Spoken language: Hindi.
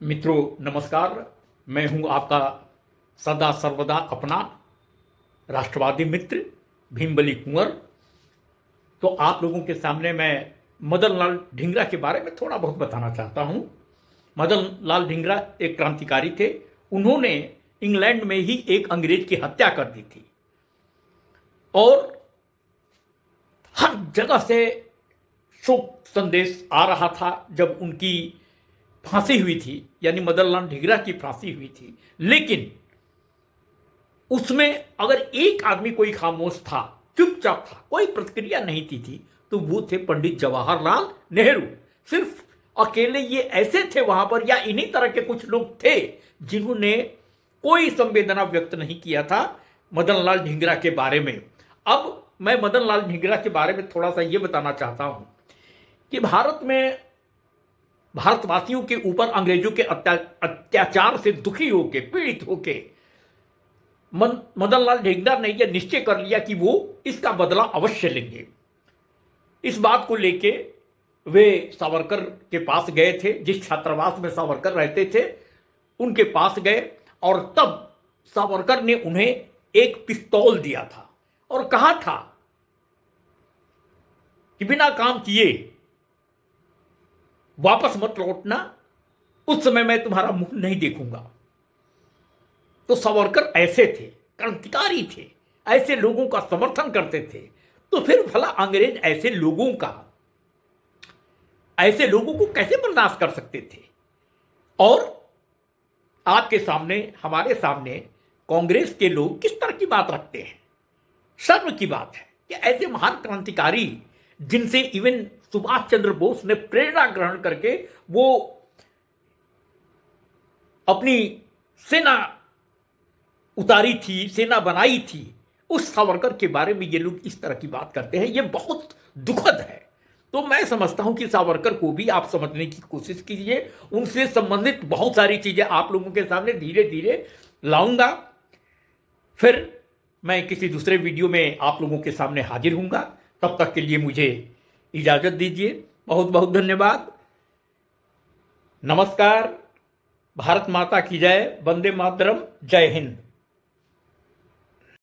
मित्रों नमस्कार। मैं हूं आपका सदा सर्वदा अपना राष्ट्रवादी मित्र भीमबली कुंवर। तो आप लोगों के सामने मैं मदन लाल ढींगरा के बारे में थोड़ा बहुत बताना चाहता हूं। मदन लाल ढींगरा एक क्रांतिकारी थे। उन्होंने इंग्लैंड में ही एक अंग्रेज की हत्या कर दी थी और हर जगह से शोक संदेश आ रहा था जब उनकी फांसी हुई थी, यानी मदन लाल ढींगरा की फांसी हुई थी। लेकिन उसमें अगर एक आदमी कोई खामोश था, चुपचाप था, कोई प्रतिक्रिया नहीं थी तो वो थे पंडित जवाहरलाल नेहरू। सिर्फ अकेले ये ऐसे थे वहां पर, या इन्हीं तरह के कुछ लोग थे जिन्होंने कोई संवेदना व्यक्त नहीं किया था मदन लाल ढींगरा के बारे में। अब मैं मदन लाल ढींगरा के बारे में थोड़ा सा ये बताना चाहता हूं कि भारतवासियों के ऊपर अंग्रेजों के अत्याचार से दुखी होके, पीड़ित होके मदन लाल ढींगरा ने यह निश्चय कर लिया कि वो इसका बदला अवश्य लेंगे। इस बात को लेके वे सावरकर के पास गए थे। जिस छात्रावास में सावरकर रहते थे उनके पास गए और तब सावरकर ने उन्हें एक पिस्तौल दिया था और कहा था कि बिना काम किए वापस मत लौटना, उस समय मैं तुम्हारा मुंह नहीं देखूंगा। तो सावरकर ऐसे थे, क्रांतिकारी थे, ऐसे लोगों का समर्थन करते थे। तो फिर भला अंग्रेज ऐसे लोगों को कैसे बर्दाश्त कर सकते थे? और आपके सामने, हमारे सामने कांग्रेस के लोग किस तरह की बात रखते हैं। शर्म की बात है कि ऐसे महान क्रांतिकारी जिनसे इवन सुभाष चंद्र बोस ने प्रेरणा ग्रहण करके वो अपनी सेना उतारी थी, सेना बनाई थी, उस सावरकर के बारे में ये लोग इस तरह की बात करते हैं। ये बहुत दुखद है। तो मैं समझता हूं कि सावरकर को भी आप समझने की कोशिश कीजिए। उनसे संबंधित बहुत सारी चीजें आप लोगों के सामने धीरे धीरे लाऊंगा। फिर मैं किसी दूसरे वीडियो में आप लोगों के सामने हाजिर हूंगा। तब तक के लिए मुझे इजाजत दीजिए। बहुत बहुत धन्यवाद। नमस्कार। भारत माता की जय। वंदे मातरम। जय हिंद।